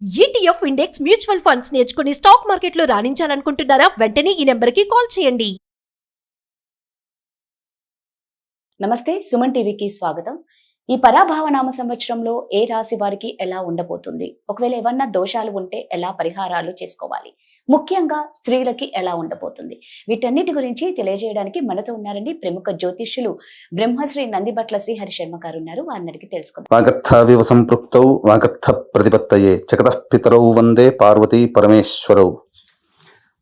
ETF index mutual funds నేర్చుకుని stock మార్కెట్లో రాణించాలనుకుంటున్నారా? వెంటనే ఈ నెంబర్కి కాల్ చేయండి. నమస్తే, సుమన్ టీవీకి స్వాగతం. ఈ పరాభావనామ సంవత్సరంలో ఏ రాశి వారికి ఎలా ఉండబోతుంది, ఒకవేళ ఏమన్నా దోషాలు ఉంటే ఎలా పరిహారాలు చేసుకోవాలి, ముఖ్యంగా స్త్రీలకి ఎలా ఉండబోతుంది, వీటన్నిటి గురించి తెలియజేయడానికి మనతో ఉన్నారండి ప్రముఖ జ్యోతిష్యులు బ్రహ్మశ్రీ నందిబట్ల శ్రీహరి శర్మ గారు ఉన్నారు. వారిని తెలుసుకుందాం. వాగర్థావివ సంపృక్తౌ వాగర్థ ప్రతిపత్తయే జగతః పితరౌ వందే పార్వతీ పరమేశ్వరౌ.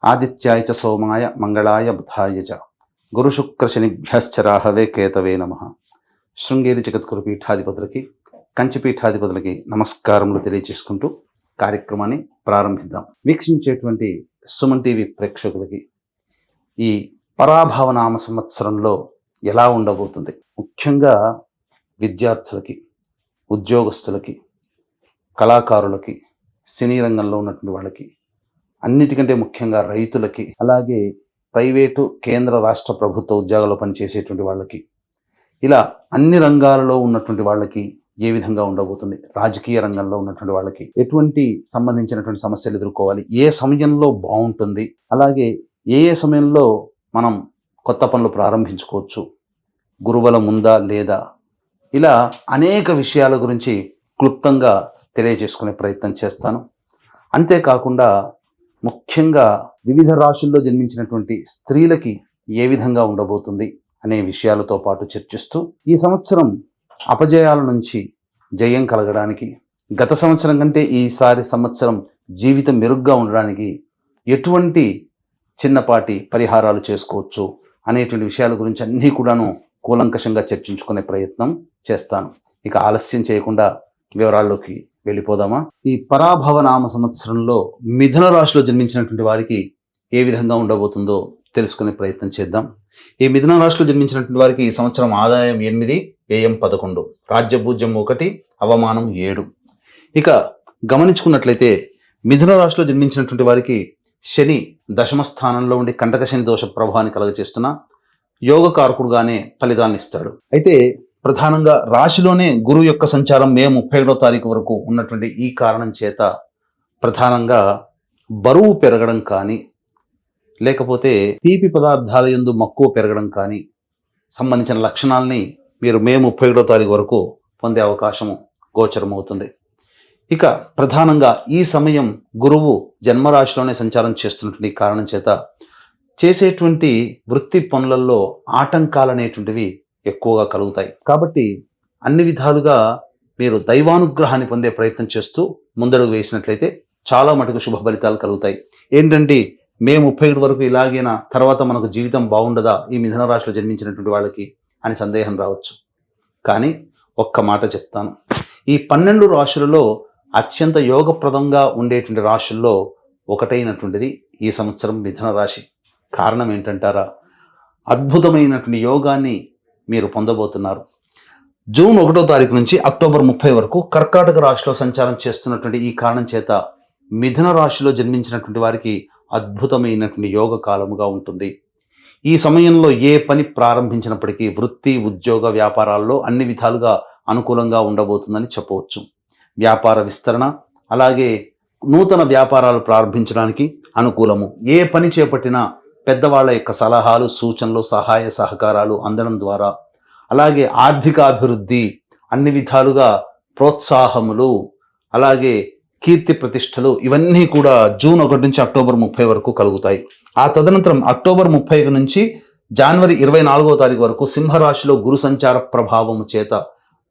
ఆదిత్యాయ చ సోమాయ మంగళాయ బుధాయ చ గురుశుక్ర శనిభ్యశ్చ రాహవే కేతవే నమః. శృంగేరి జగద్గురు పీఠాధిపతులకి, కంచి పీఠాధిపతులకి నమస్కారములు తెలియజేసుకుంటూ కార్యక్రమాన్ని ప్రారంభిద్దాం. వీక్షించేటువంటి సుమన్ టీవీ ప్రేక్షకులకి ఈ పరాభవనామ సంవత్సరంలో ఎలా ఉండబోతుంది, ముఖ్యంగా విద్యార్థులకి, ఉద్యోగస్తులకి, కళాకారులకి, సినీ రంగంలో ఉన్నటువంటి వాళ్ళకి, అన్నిటికంటే ముఖ్యంగా రైతులకి, అలాగే ప్రైవేటు కేంద్ర రాష్ట్ర ప్రభుత్వ ఉద్యోగాల్లో పనిచేసేటువంటి వాళ్ళకి, ఇలా అన్ని రంగాలలో ఉన్నటువంటి వాళ్ళకి ఏ విధంగా ఉండబోతుంది, రాజకీయ రంగంలో ఉన్నటువంటి వాళ్ళకి ఎటువంటి సంబంధించినటువంటి సమస్యలు ఎదుర్కోవాలి, ఏ సమయంలో బాగుంటుంది, అలాగే ఏ సమయంలో మనం కొత్త పనులు ప్రారంభించుకోవచ్చు, గురుబలం ఉందా లేదా, ఇలా అనేక విషయాల గురించి క్లుప్తంగా తెలియజేసుకునే ప్రయత్నం చేస్తాను. అంతేకాకుండా ముఖ్యంగా వివిధ రాశుల్లో జన్మించినటువంటి స్త్రీలకి ఏ విధంగా ఉండబోతుంది అనే విషయాలతో పాటు చర్చిస్తూ ఈ సంవత్సరం అపజయాల నుంచి జయం కలగడానికి, గత సంవత్సరం కంటే ఈసారి సంవత్సరం జీవితం మెరుగ్గా ఉండడానికి ఎటువంటి చిన్నపాటి పరిహారాలు చేసుకోవచ్చు అనేటువంటి విషయాల గురించి అన్నీ కూడాను కూలంకషంగా చర్చించుకునే ప్రయత్నం చేస్తాను. ఇక ఆలస్యం చేయకుండా వివరాల్లోకి వెళ్ళిపోదామా. ఈ పరాభవనామ సంవత్సరంలో మిథున రాశిలో జన్మించినటువంటి వారికి ఏ విధంగా ఉండబోతుందో తెలుసుకునే ప్రయత్నం చేద్దాం. ఈ మిథున రాశిలో జన్మించినటువంటి వారికి ఈ సంవత్సరం ఆదాయం 8, వ్యయం 11, రాజ్యభూజ్యం 1, అవమానం 7. ఇక గమనించుకున్నట్లయితే మిథున రాశిలో జన్మించినటువంటి వారికి శని దశమ స్థానంలో ఉండి కంటక శని దోష ప్రభావాన్ని కలగచేస్తున్న యోగకారకుడుగానే ఫలితాన్ని ఇస్తాడు. అయితే ప్రధానంగా రాశిలోనే గురువు యొక్క సంచారం మే 31వ తారీఖు వరకు ఉన్నటువంటి ఈ కారణం చేత ప్రధానంగా బరువు పెరగడం కానీ, లేకపోతే తీపి పదార్థాల యందు మక్కువ పెరగడం కానీ సంబంధించిన లక్షణాలని మీరు మే 31వ తారీఖు వరకు పొందే అవకాశము గోచరమవుతుంది. ఇక ప్రధానంగా ఈ సమయం గురువు జన్మరాశిలోనే సంచారం చేస్తున్నటువంటి కారణం చేత చేసేటువంటి వృత్తి పనులలో ఆటంకాలు అనేటువంటివి ఎక్కువగా కలుగుతాయి. కాబట్టి అన్ని విధాలుగా మీరు దైవానుగ్రహాన్ని పొందే ప్రయత్నం చేస్తూ ముందడుగు వేసినట్లయితే చాలా మటుకు శుభ ఫలితాలు కలుగుతాయి. ఏంటంటే మే 31 వరకు ఇలాగైనా తర్వాత మనకు జీవితం బాగుండదా ఈ మిథున రాశిలో జన్మించినటువంటి వాళ్ళకి అని సందేహం రావచ్చు. కానీ ఒక్క మాట చెప్తాను, ఈ 12 రాశులలో అత్యంత యోగప్రదంగా ఉండేటువంటి రాశుల్లో ఒకటైనటువంటిది ఈ సంవత్సరం మిథున రాశి. కారణం ఏంటంటారా, అద్భుతమైనటువంటి యోగాన్ని మీరు పొందబోతున్నారు. జూన్ 1వ తారీఖు నుంచి అక్టోబర్ 30 వరకు కర్కాటక రాశిలో సంచారం చేస్తున్నటువంటి ఈ కారణం చేత మిథున రాశిలో జన్మించినటువంటి వారికి అద్భుతమైనటువంటి యోగ కాలముగా ఉంటుంది. ఈ సమయంలో ఏ పని ప్రారంభించినప్పటికీ వృత్తి, ఉద్యోగ, వ్యాపారాల్లో అన్ని విధాలుగా అనుకూలంగా ఉండబోతుందని చెప్పవచ్చు. వ్యాపార విస్తరణ, అలాగే నూతన వ్యాపారాలు ప్రారంభించడానికి అనుకూలము. ఏ పని చేపట్టినా పెద్దవాళ్ళ యొక్క సలహాలు, సూచనలు, సహాయ సహకారాలు అందడం ద్వారా, అలాగే ఆర్థికాభివృద్ధి, అన్ని విధాలుగా ప్రోత్సాహములు, అలాగే కీర్తి ప్రతిష్టలు, ఇవన్నీ కూడా జూన్ 1 నుంచి అక్టోబర్ 30 వరకు కలుగుతాయి. ఆ తదనంతరం అక్టోబర్ 30 నుంచి జనవరి 24వ తారీఖు వరకు సింహరాశిలో గురు సంచార ప్రభావము చేత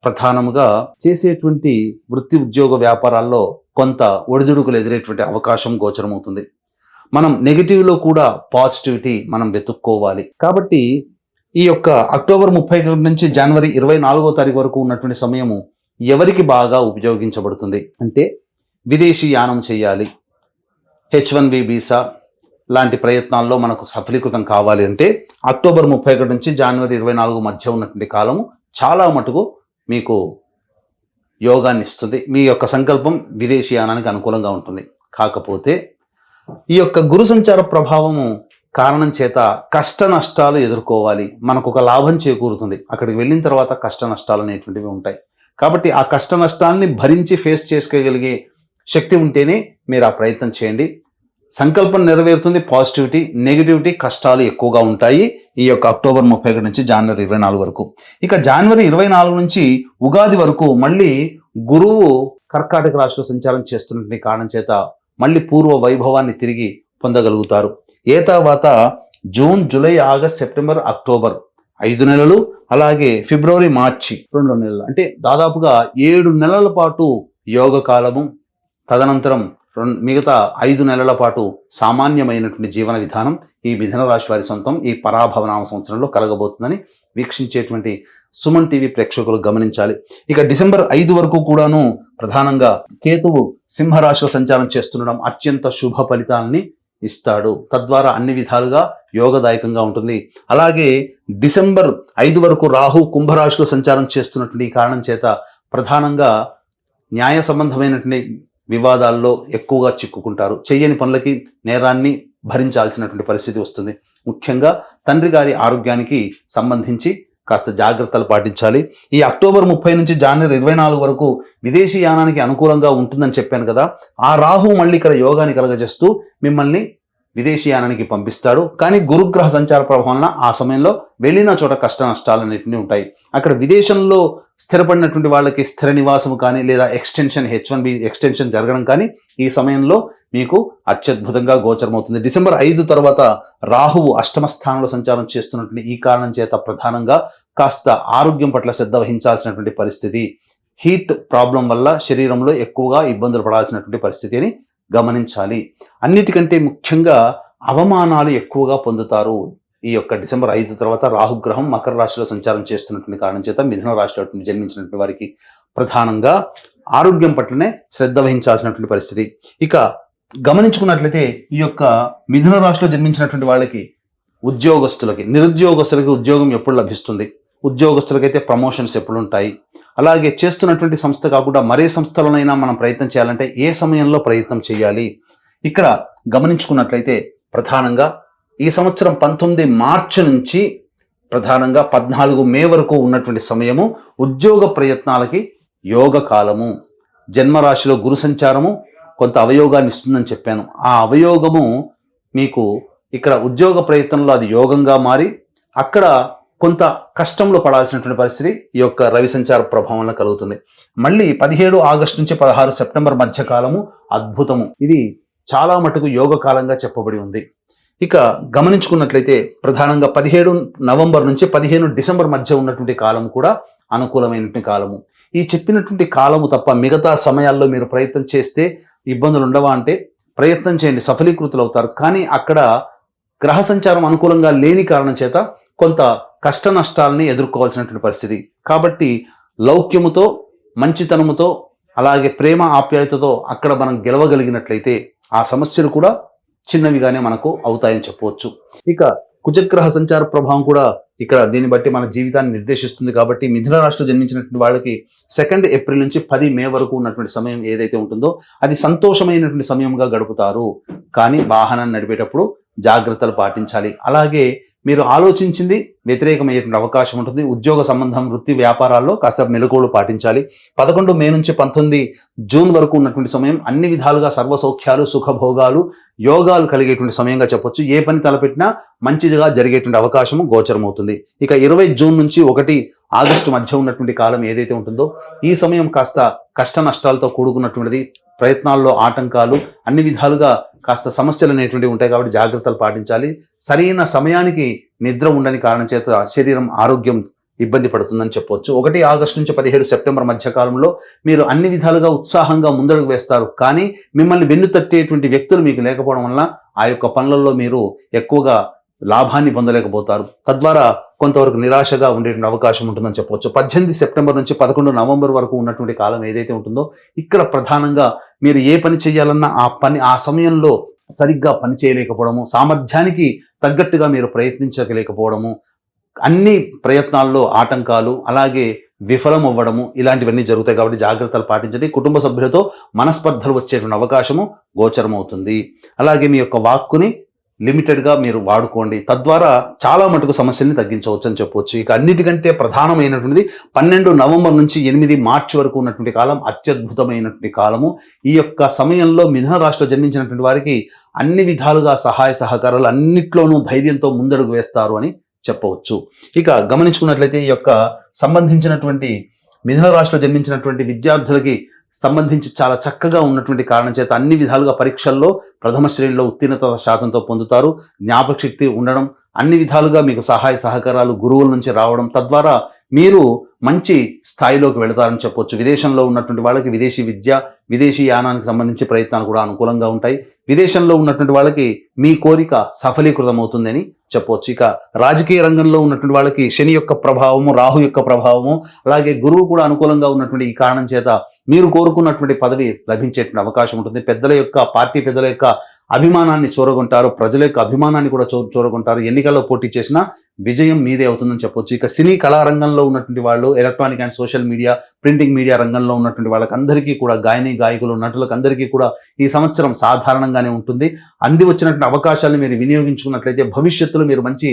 ప్రధానముగా చేసేటువంటి వృత్తి, ఉద్యోగ, వ్యాపారాల్లో కొంత ఒడిదుడుకులు ఎదురేటువంటి అవకాశం గోచరమవుతుంది. మనం నెగిటివ్లో కూడా పాజిటివిటీ మనం వెతుక్కోవాలి. కాబట్టి ఈ యొక్క అక్టోబర్ 30 నుంచి జనవరి 24వ తారీఖు వరకు ఉన్నటువంటి సమయము ఎవరికి బాగా ఉపయోగించబడుతుంది అంటే, విదేశీ యానం చేయాలి, H1B వీసా లాంటి ప్రయత్నాల్లో మనకు సఫలీకృతం కావాలి అంటే అక్టోబర్ 31 నుంచి జనవరి 24 మధ్య ఉన్నటువంటి కాలము చాలా మటుకు మీకు యోగాన్ని ఇస్తుంది. మీ యొక్క సంకల్పం విదేశీ యానానికి అనుకూలంగా ఉంటుంది. కాకపోతే ఈ యొక్క గురు సంచార ప్రభావము కారణం చేత కష్ట నష్టాలు ఎదుర్కోవాలి. మనకు ఒక లాభం చేకూరుతుంది, అక్కడికి వెళ్ళిన తర్వాత కష్ట నష్టాలు అనేటువంటివి ఉంటాయి. కాబట్టి ఆ కష్ట నష్టాలని భరించి ఫేస్ చేసుకోగలిగే శక్తి ఉంటేనే మీరు ఆ ప్రయత్నం చేయండి. సంకల్పం నెరవేరుతుంది. పాజిటివిటీ, నెగిటివిటీ, కష్టాలు ఎక్కువగా ఉంటాయి ఈ యొక్క అక్టోబర్ 31 నుంచి జనవరి 24 వరకు. ఇక జనవరి 24 నుంచి ఉగాది వరకు మళ్ళీ గురువు కర్కాటక రాశిలో సంచారం చేస్తున్నటువంటి కారణం చేత మళ్ళీ పూర్వ వైభవాన్ని తిరిగి పొందగలుగుతారు. ఏ తర్వాత June, July, August, September, October 5 నెలలు, అలాగే ఫిబ్రవరి, మార్చి 2 నెలలు, అంటే దాదాపుగా 7 నెలల పాటు యోగ కాలము, తదనంతరం మిగతా 5 నెలల పాటు సామాన్యమైనటువంటి జీవన విధానం ఈ మిథున రాశి వారి సొంతం ఈ పరాభవనామ సంవత్సరంలో కలగబోతుందని వీక్షించేటువంటి సుమన్ టీవీ ప్రేక్షకులు గమనించాలి. ఇక డిసెంబర్ 5 వరకు కూడాను ప్రధానంగా కేతువు సింహరాశిలో సంచారం చేస్తుండడం అత్యంత శుభ ఫలితాలని ఇస్తాడు. తద్వారా అన్ని విధాలుగా యోగదాయకంగా ఉంటుంది. అలాగే డిసెంబర్ 5 వరకు రాహు కుంభరాశిలో సంచారం చేస్తున్నటువంటి ఈ కారణం చేత ప్రధానంగా న్యాయ సంబంధమైనటువంటి వివాదాల్లో ఎక్కువగా చిక్కుకుంటారు. చెయ్యని పనులకి నేరాన్ని భరించాల్సినటువంటి పరిస్థితి వస్తుంది. ముఖ్యంగా తండ్రి గారి ఆరోగ్యానికి సంబంధించి కాస్త జాగ్రత్తలు పాటించాలి. ఈ అక్టోబర్ 30 నుంచి జనవరి 24 వరకు విదేశీ యానానికి అనుకూలంగా ఉంటుందని చెప్పాను కదా. ఆ రాహు మళ్ళీ ఇక్కడ యోగాన్ని కలగజేస్తూ మిమ్మల్ని విదేశీ యానానికి పంపిస్తాడు. కానీ గురుగ్రహ సంచార ప్రభావం వలన ఆ సమయంలో వెళ్ళిన చోట కష్ట నష్టాలు అనేటివి ఉంటాయి. అక్కడ విదేశంలో స్థిరపడినటువంటి వాళ్ళకి స్థిర నివాసం కానీ లేదా ఎక్స్టెన్షన్ H1B ఎక్స్టెన్షన్ జరగడం కానీ ఈ సమయంలో మీకు అత్యద్భుతంగా గోచరమవుతుంది. డిసెంబర్ 5 తర్వాత రాహువు అష్టమ స్థానంలో సంచారం చేస్తున్నటువంటి ఈ కారణం చేత ప్రధానంగా కాస్త ఆరోగ్యం పట్ల శ్రద్ధ వహించాల్సినటువంటి పరిస్థితి, హీట్ ప్రాబ్లం వల్ల శరీరంలో ఎక్కువగా ఇబ్బందులు పడాల్సినటువంటి పరిస్థితి అని గమనించాలి. అన్నిటికంటే ముఖ్యంగా అవమానాలు ఎక్కువగా పొందుతారు. ఈ యొక్క డిసెంబర్ 5 తర్వాత రాహుగ్రహం మకర రాశిలో సంచారం చేస్తున్నటువంటి కారణం చేత మిథున రాశిలో జన్మించినటువంటి వారికి ప్రధానంగా ఆరోగ్యం పట్లనే శ్రద్ధ వహించాల్సినటువంటి పరిస్థితి. ఇక గమనించుకున్నట్లయితే ఈ యొక్క మిథున రాశిలో జన్మించినటువంటి వాళ్ళకి ఉద్యోగస్తులకి, నిరుద్యోగస్తులకి ఉద్యోగం ఎప్పుడు లభిస్తుంది, ఉద్యోగస్తులకైతే ప్రమోషన్స్ ఎప్పుడు ఉంటాయి, అలాగే చేస్తున్నటువంటి సంస్థ కాకుండా మరే సంస్థలోనైనా మనం ప్రయత్నం చేయాలంటే ఏ సమయంలో ప్రయత్నం చేయాలి. ఇక్కడ గమనించుకున్నట్లయితే ప్రధానంగా ఈ సంవత్సరం 19 మార్చి నుంచి ప్రధానంగా 14 మే వరకు ఉన్నటువంటి సమయము ఉద్యోగ ప్రయత్నాలకి యోగ కాలము. జన్మరాశిలో గురు సంచారము కొంత అవయోగాన్ని ఇస్తుందని చెప్పాను. ఆ అవయోగము మీకు ఇక్కడ ఉద్యోగ ప్రయత్నంలో అది యోగంగా మారి అక్కడ కొంత కష్టంలో పడాల్సినటువంటి పరిస్థితి ఈ యొక్క రవి సంచార ప్రభావంలో కలుగుతుంది. మళ్ళీ 17 ఆగస్టు నుంచి 16 సెప్టెంబర్ మధ్య కాలము అద్భుతము. ఇది చాలా మటుకు యోగ కాలంగా చెప్పబడి ఉంది. ఇక గమనించుకున్నట్లయితే ప్రధానంగా 17 నవంబర్ నుంచి 15 డిసెంబర్ మధ్య ఉన్నటువంటి కాలం కూడా అనుకూలమైనటువంటి కాలము. ఈ చెప్పినటువంటి కాలము తప్ప మిగతా సమయాల్లో మీరు ప్రయత్నం చేస్తే ఇబ్బందులు ఉండవా అంటే ప్రయత్నం చేయండి, సఫలీకృతులు అవుతారు. కానీ అక్కడ గ్రహ సంచారం అనుకూలంగా లేని కారణం చేత కొంత కష్ట నష్టాలని ఎదుర్కోవాల్సినటువంటి పరిస్థితి. కాబట్టి లౌక్యముతో, మంచితనముతో, అలాగే ప్రేమ ఆప్యాయతతో అక్కడ మనం గెలవగలిగినట్లయితే ఆ సమస్యలు కూడా చిన్నవిగానే మనకు అవుతాయని చెప్పవచ్చు. ఇక కుజగ్రహ సంచార ప్రభావం కూడా ఇక్కడ దీన్ని బట్టి మన జీవితాన్ని నిర్దేశిస్తుంది. కాబట్టి మిథున రాశిలో జన్మించినటువంటి వాళ్ళకి 2 ఏప్రిల్ నుంచి 10 మే వరకు ఉన్నటువంటి సమయం ఏదైతే ఉంటుందో అది సంతోషమైనటువంటి సమయంగా గడుపుతారు. కానీ వాహనాన్ని నడిపేటప్పుడు జాగ్రత్తలు పాటించాలి. అలాగే మీరు ఆలోచించింది వ్యతిరేకమయ్యేటువంటి అవకాశం ఉంటుంది. ఉద్యోగ సంబంధం, వృత్తి వ్యాపారాల్లో కాస్త మెలకువలు పాటించాలి. 11 మే నుంచి 19 జూన్ వరకు ఉన్నటువంటి సమయం అన్ని విధాలుగా సర్వసౌఖ్యాలు, సుఖభోగాలు, యోగాలు కలిగేటువంటి సమయంగా చెప్పొచ్చు. ఏ పని తలపెట్టినా మంచిగా జరిగేటువంటి అవకాశము గోచరమవుతుంది. ఇక 20 జూన్ నుంచి 1 ఆగస్టు మధ్య ఉన్నటువంటి కాలం ఏదైతే ఉంటుందో ఈ సమయం కాస్త కష్ట నష్టాలతో కూడుకున్నటువంటిది. ప్రయత్నాల్లో ఆటంకాలు, అన్ని విధాలుగా కాస్త సమస్యలు అనేటువంటివి ఉంటాయి. కాబట్టి జాగ్రత్తలు పాటించాలి. సరైన సమయానికి నిద్ర ఉండని కారణం చేత శరీరం ఆరోగ్యం ఇబ్బంది పడుతుందని చెప్పవచ్చు. 1 ఆగస్టు నుంచి 17 సెప్టెంబర్ మధ్య కాలంలో మీరు అన్ని విధాలుగా ఉత్సాహంగా ముందడుగు వేస్తారు. కానీ మిమ్మల్ని వెన్ను తట్టేటువంటి వ్యక్తులు మీకు లేకపోవడం వల్ల ఆ యొక్క పనులలో మీరు ఎక్కువగా లాభాన్ని పొందలేకపోతారు. తద్వారా కొంతవరకు నిరాశగా ఉండేటువంటి అవకాశం ఉంటుందని చెప్పవచ్చు. 18 సెప్టెంబర్ నుంచి 11 నవంబర్ వరకు ఉన్నటువంటి కాలం ఏదైతే ఉంటుందో ఇక్కడ ప్రధానంగా మీరు ఏ పని చేయాలన్నా ఆ సమయంలో సరిగ్గా పని చేయలేకపోవడము, సామర్థ్యానికి తగ్గట్టుగా మీరు ప్రయత్నించలేకపోవడము, అన్ని ప్రయత్నాల్లో ఆటంకాలు, అలాగే విఫలం అవ్వడము, ఇలాంటివన్నీ జరుగుతాయి. కాబట్టి జాగ్రత్తలు పాటించండి. కుటుంబ సభ్యులతో మనస్పర్ధలు వచ్చేటువంటి అవకాశము గోచరమవుతుంది. అలాగే మీ యొక్క వాక్కుని లిమిటెడ్గా మీరు వాడుకోండి. తద్వారా చాలా మటుకు సమస్యల్ని తగ్గించవచ్చు అని చెప్పవచ్చు. ఇక అన్నిటికంటే ప్రధానమైనటువంటిది 12 నవంబర్ నుంచి 8 మార్చి వరకు ఉన్నటువంటి కాలం అత్యద్భుతమైనటువంటి కాలము. ఈ యొక్క సమయంలో మిథున రాశిలో జన్మించినటువంటి వారికి అన్ని విధాలుగా సహాయ సహకారాలు అన్నిట్లోనూ ధైర్యంతో ముందడుగు వేస్తారు అని చెప్పవచ్చు. ఇక గమనించుకున్నట్లయితే ఈ యొక్క సంబంధించినటువంటి మిథున రాశిలో జన్మించినటువంటి విద్యార్థులకి సంబంధించి చాలా చక్కగా ఉన్నటువంటి కారణం చేత అన్ని విధాలుగా పరీక్షల్లో ప్రథమ శ్రేణిలో ఉత్తీర్ణత శాతంతో పొందుతారు. జ్ఞాపక శక్తి ఉండడం, అన్ని విధాలుగా మీకు సహాయ సహకారాలు గురువుల నుంచి రావడం, తద్వారా మీరు మంచి స్థాయిలోకి వెళతారని చెప్పొచ్చు. విదేశంలో ఉన్నటువంటి వాళ్ళకి విదేశీ విద్య, విదేశీ యానానికి సంబంధించి ప్రయత్నాలు కూడా అనుకూలంగా ఉంటాయి. విదేశంలో ఉన్నటువంటి వాళ్ళకి మీ కోరిక సఫలీకృతం అవుతుందని చెప్పవచ్చు. ఇక రాజకీయ రంగంలో ఉన్నటువంటి వాళ్ళకి శని యొక్క ప్రభావము, రాహు యొక్క ప్రభావము, అలాగే గురువు కూడా అనుకూలంగా ఉన్నటువంటి ఈ కారణం చేత మీరు కోరుకున్నటువంటి పదవి లభించేటువంటి అవకాశం ఉంటుంది. పెద్దల యొక్క పార్టీ పెద్దల యొక్క అభిమానాన్ని చూరగొంటారు, ప్రజల యొక్క అభిమానాన్ని కూడా చూరగొంటారు. ఎన్నికల్లో పోటీ చేసినా విజయం మీదే అవుతుందని చెప్పొచ్చు. ఇక సినీ కళారంగంలో ఉన్నటువంటి వాళ్ళు, electronic and social media, printing media రంగంలో ఉన్నటువంటి వాళ్ళకి అందరికీ కూడా, గాయకులు, నటులకు అందరికీ కూడా ఈ సంవత్సరం సాధారణంగానే ఉంటుంది. అంది వచ్చినటువంటి అవకాశాలను మీరు వినియోగించుకున్నట్లయితే భవిష్యత్తులో మీరు మంచి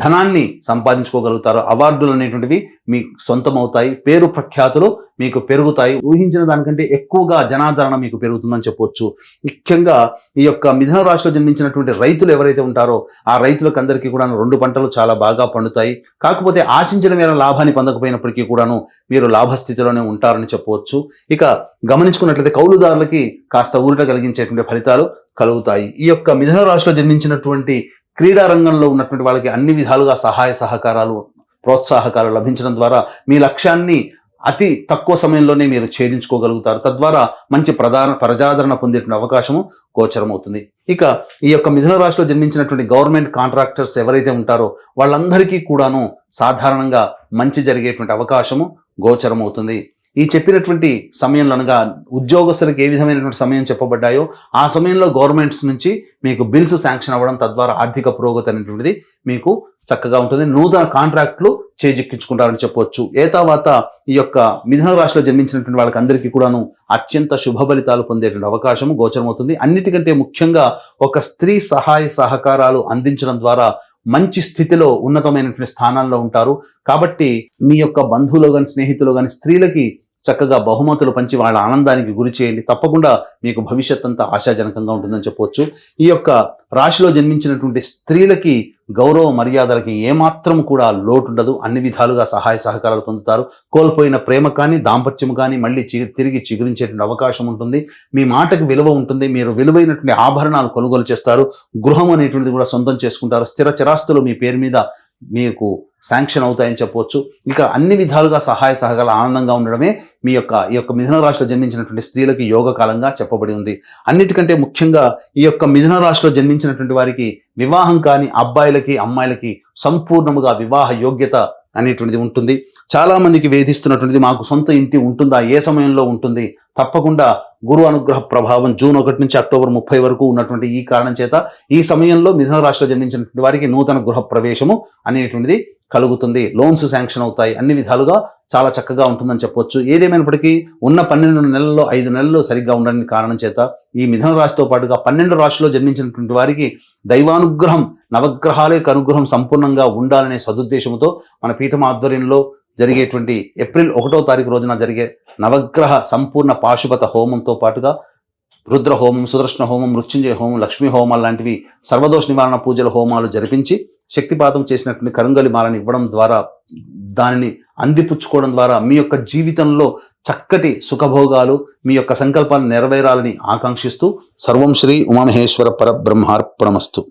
ధనాన్ని సంపాదించుకోగలుగుతారు. అవార్డులు అనేటువంటివి మీకు సొంతం అవుతాయి, పేరు ప్రఖ్యాతులు మీకు పెరుగుతాయి. ఊహించిన దానికంటే ఎక్కువగా జనాదరణ మీకు పెరుగుతుందని చెప్పొచ్చు. ముఖ్యంగా ఈ యొక్క మిథున రాశిలో జన్మించినటువంటి రైతులు ఎవరైతే ఉంటారో ఆ రైతులకు అందరికీ కూడా 2 పంటలు చాలా బాగా పండుతాయి. కాకపోతే ఆశించిన మేర లాభాన్ని పొందకపోయినప్పటికీ కూడాను మీరు లాభస్థితిలోనే ఉంటారని చెప్పవచ్చు. ఇక గమనించుకున్నట్లయితే కౌలుదారులకి కాస్త ఊరట కలిగించేటువంటి ఫలితాలు కలుగుతాయి. ఈ యొక్క మిథున రాశిలో జన్మించినటువంటి క్రీడా రంగంలో ఉన్నటువంటి వాళ్ళకి అన్ని విధాలుగా సహాయ సహకారాలు, ప్రోత్సాహకాలు లభించడం ద్వారా మీ లక్ష్యాన్ని అతి తక్కువ సమయంలోనే మీరు ఛేదించుకోగలుగుతారు. తద్వారా మంచి ప్రజాదరణ పొందేటువంటి అవకాశము గోచరమవుతుంది. ఇక ఈ యొక్క మిథున రాశిలో జన్మించినటువంటి గవర్నమెంట్ కాంట్రాక్టర్స్ ఎవరైతే ఉంటారో వాళ్ళందరికీ కూడాను సాధారణంగా మంచి జరిగేటువంటి అవకాశము గోచరమవుతుంది. ఈ చెప్పినటువంటి సమయంలో అనగా ఉద్యోగస్తులకు ఏ విధమైనటువంటి సమయం చెప్పబడ్డాయో ఆ సమయంలో గవర్నమెంట్స్ నుంచి మీకు బిల్స్ శాంక్షన్ అవ్వడం, తద్వారా ఆర్థిక పురోగతి అనేటువంటిది మీకు చక్కగా ఉంటుంది. నూతన కాంట్రాక్టులు చేజిక్కించుకుంటారని చెప్పవచ్చు. తర్వాత ఈ యొక్క మిథున రాశిలో జన్మించినటువంటి వాళ్ళకి అందరికీ కూడాను అత్యంత శుభ ఫలితాలు పొందేటువంటి అవకాశము గోచరమవుతుంది. అన్నిటికంటే ముఖ్యంగా ఒక స్త్రీ సహాయ సహకారాలు అందించడం ద్వారా మంచి స్థితిలో ఉన్నతమైనటువంటి స్థానాల్లో ఉంటారు. కాబట్టి మీ యొక్క బంధువులు కానీ, స్నేహితులు కానీ స్త్రీలకి చక్కగా బహుమతులు పంచి వాళ్ళ ఆనందానికి గురి చేయండి. తప్పకుండా మీకు భవిష్యత్ అంతా ఆశాజనకంగా ఉంటుందని చెప్పవచ్చు. ఈ యొక్క రాశిలో జన్మించినటువంటి స్త్రీలకి గౌరవ మర్యాదలకి ఏమాత్రం కూడా లోటు ఉండదు. అన్ని విధాలుగా సహాయ సహకారాలు పొందుతారు. కోల్పోయిన ప్రేమ కానీ, దాంపత్యం కానీ మళ్ళీ తిరిగి చిగురించేటువంటి అవకాశం ఉంటుంది. మీ మాటకు విలువ ఉంటుంది. మీరు విలువైనటువంటి ఆభరణాలు కొనుగోలు చేస్తారు. గృహం అనేటువంటిది కూడా సొంతం చేసుకుంటారు. స్థిర చరాస్తులు మీ పేరు మీద మీకు శాంక్షన్ అవుతాయని చెప్పవచ్చు. ఇక అన్ని విధాలుగా సహాయ సహకారాలు ఆనందంగా ఉండడమే ఈ యొక్క మిథున రాశిలో జన్మించినటువంటి స్త్రీలకి యోగకాలంగా చెప్పబడి ఉంది. అన్నిటికంటే ముఖ్యంగా ఈ యొక్క మిథున రాశిలో జన్మించినటువంటి వారికి వివాహం కాని అబ్బాయిలకి, అమ్మాయిలకి సంపూర్ణముగా వివాహ యోగ్యత అనేటువంటిది ఉంటుంది. చాలా మందికి వేధిస్తున్నటువంటిది మాకు సొంత ఇంటి ఉంటుందా, ఏ సమయంలో ఉంటుంది? తప్పకుండా గురు అనుగ్రహ ప్రభావం జూన్ 1 నుంచి అక్టోబర్ 30 వరకు ఉన్నటువంటి ఈ కారణం చేత ఈ సమయంలో మిథున రాశిలో జన్మించినటువంటి వారికి నూతన గృహ ప్రవేశము అనేటువంటిది కలుగుతుంది. లోన్స్ శాంక్షన్ అవుతాయి. అన్ని విధాలుగా చాలా చక్కగా ఉంటుందని చెప్పొచ్చు. ఏదేమైనప్పటికీ ఉన్న 12 నెలల్లో 5 నెలలు సరిగ్గా ఉండని కారణం చేత ఈ మిథున రాశితో పాటుగా 12 రాశిలో జన్మించినటువంటి వారికి దైవానుగ్రహం, నవగ్రహాలే అనుగ్రహం సంపూర్ణంగా ఉండాలనే సదుద్దేశంతో మన పీఠం ఆధ్వర్యంలో జరిగేటువంటి ఏప్రిల్ 1వ తారీఖు రోజున జరిగే నవగ్రహ సంపూర్ణ పాశుపత హోమంతో పాటుగా రుద్ర హోమం, సుదర్శన హోమం, మృత్యుంజయ హోమం, లక్ష్మీ హోమాలు లాంటివి సర్వదోష నివారణ పూజల హోమాలు జరిపించి శక్తిపాతం చేసినటువంటి కరుంగలి మాలని ఇవ్వడం ద్వారా, దానిని అందిపుచ్చుకోవడం ద్వారా మీ యొక్క జీవితంలో చక్కటి సుఖభోగాలు, మీ యొక్క సంకల్పాలు నెరవేరాలని ఆకాంక్షిస్తూ సర్వం శ్రీ ఉమామహేశ్వర పరబ్రహ్మార్పణమస్తు.